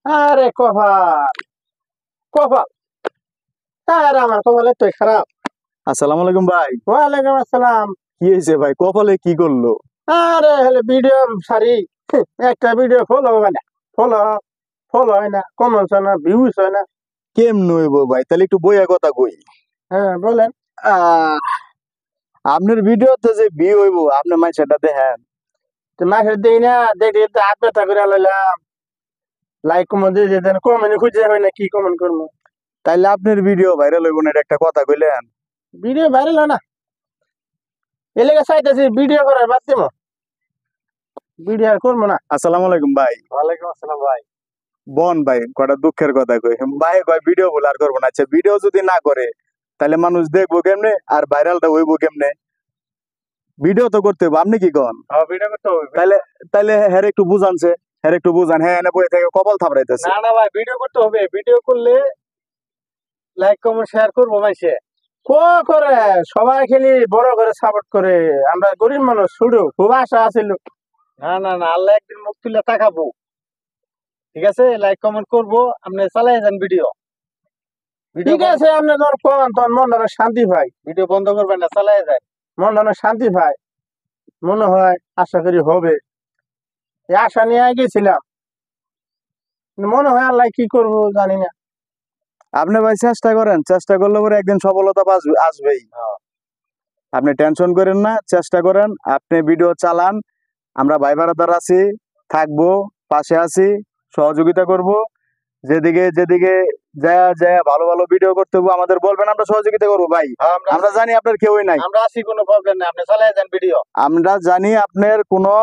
আরে কপাল কপাল, আর আমার কপাল এতই খারাপ। আসসালামু আলাইকুম ভাই। ওয়ালাইকুম আসসালাম। কি হয়েছে ভাই, কপালে কি করলো? আরে হলে ভিডিও সারি, একটা ভিডিও ফলো হয় না, ফলো ফলো হয় না, কমেন্টস হয় না, ভিউজ হয় না। কেমনে হইব ভাই, তাহলে একটু বইয়া কথা কই। হ্যাঁ বলেন। আহ, আপনার ভিডিওতে যে ভিউ হইব আপনি মাইসেটা দেখেন। তো মাসের দিই না, দেখি তো হাত ব্যথা করে লইলাম। লাইক কমেন্ট দিয়ে যেতেন, কমেন্ট খুঁজে হয় না, কি কমেন্ট করবো। তাইলে আপনার ভিডিও ভাইরাল হইব না, এটা একটা কথা কইলেন। ভিডিও ভাইরাল হয় না, এলাকা চাইতেছি ভিডিও করার বাদ দিব, ভিডিও আর করবো না। আসসালামু আলাইকুম ভাই। ওয়ালাইকুম আসসালাম ভাই। বন ভাই কটা দুঃখের কথা কই, ভাই কয় ভিডিও বলে আর করবো না। আচ্ছা ভিডিও যদি না করে তাহলে মানুষ দেখবো কেমনে আর ভাইরালটা হইব কেমনে? ভিডিও তো করতে হইব, আপনি কি কন? ভিডিও করতে হবে। তাইলে তাইলে হ্যাঁ একটু বুঝানছে, হ্যাঁ একটু বুঝান। হ্যাঁ এনে বই থেকে কপাল থাপড়াইতেছে। না না ভাই, ভিডিও করতে হবে, ভিডিও করলে লাইক কমেন্ট শেয়ার করবো মাইসে। করে সবাই খালি বড় করে সাপোর্ট করে, আমরা গরিব মানুষ শুরু খুব আশা আছিল। না না না, আল্লাহ একদিন মুখ তুলে তাকাবো। ঠিক আছে, লাইক কমেন্ট করবো, আপনি চালাই যান ভিডিও। ঠিক আছে, আপনি যখন কোন তখন মন অনেক শান্তি পাই। ভিডিও বন্ধ করবেন না, চালাই যায়, মন অনেক শান্তি পায়। মনে হয় আশা করি হবে, এই আশা নিয়ে গেছিলাম, কিন্তু মনে হয় আল্লাহ কি করবো জানি না। আপনি ভাই চেষ্টা করেন, চেষ্টা করলে পরে একদিন সফলতা আসবেই। আপনি টেনশন করেন না, চেষ্টা করেন, আপনি ভিডিও চালান। আমরা ভাই বারাদার আছি, থাকবো, পাশে আছি, সহযোগিতা করব। যেদিকে যেদিকে যা যা ভালো ভালো ভিডিও করতে হবে আমাদের বলবেন, আমরা সহযোগিতা করবো ভাই। আমরা জানি আপনার কেউই নাই, আমরা আছি, কোনো প্রবলেম নাই, আপনি চালাই যান ভিডিও। আমরা জানি আপনার কোনো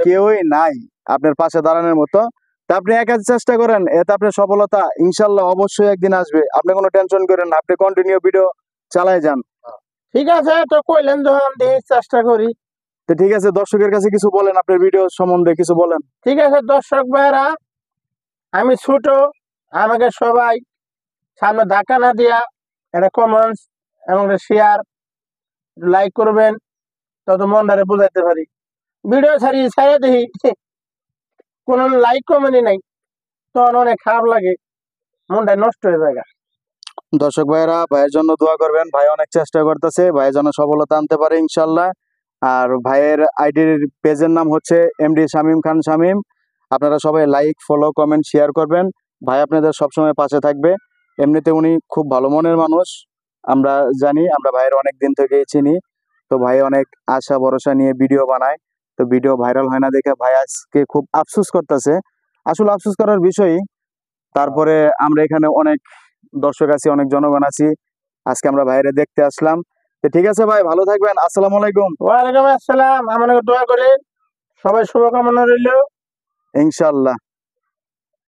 কেউই নাই আপনার পাশে দাঁড়ানোর মতো। তা আপনি একা চেষ্টা করেন, এতে আপনার সফলতা ইনশাল্লাহ অবশ্যই একদিন আসবে। আপনি কোনো টেনশন করেন না, আপনি কন্টিনিউ ভিডিও চালাই যান। ঠিক আছে, তো কইলেন যখন দেখি চেষ্টা করি। তো ঠিক আছে, দর্শকের কাছে কিছু বলেন, আপনার ভিডিও সম্বন্ধে কিছু বলেন। ঠিক আছে দর্শক ভাইরা, আমি ছোট, আমাকে সবাই সামনে ধাক্কা না দিয়া একটা কমেন্টস এবং শেয়ার লাইক করবেন, তত মনটারে বুঝাইতে পারি। ভিডিও ছাড়িয়ে দেখি কোনো লাইক কমেন্টই নাই, তখন অনেক খারাপ লাগে, মনটা নষ্ট হয়ে যায়। দর্শক ভাইয়েরা ভাইয়ের জন্য দোয়া করবেন, ভাই অনেক চেষ্টা করতেছে, ভাই যেন সফলতা আনতে পারে ইনশাল্লাহ। আর ভাইয়ের আইডির পেজের নাম হচ্ছে এমডি শামীম খান শামীম। আপনারা সবাই লাইক, ফলো, কমেন্ট, শেয়ার করবেন। ভাই আপনাদের সবসময় পাশে থাকবে। এমনিতে উনি খুব ভালো মনের মানুষ, আমরা জানি, আমরা ভাইয়ের অনেক দিন থেকেই চিনি। তো ভাই অনেক আশা ভরসা নিয়ে ভিডিও বানায়, তো ভিডিও ভাইরাল হয় না দেখে ভাই আজকে খুব আফসোস করতেছে। আসলে আফসোস করার বিষয়ই। তারপরে আমরা এখানে অনেক দর্শক আছি, অনেক জনগণ আছি, আজকে আমরা বাইরে দেখতে আসলাম। তো ঠিক আছে ভাই, ভালো থাকবেন, আসসালামু আলাইকুম। ওয়ালাইকুম আসসালাম, আমাকে দোয়া করে সবাই শুভকামনা রইল। ইনশাল্লাহ।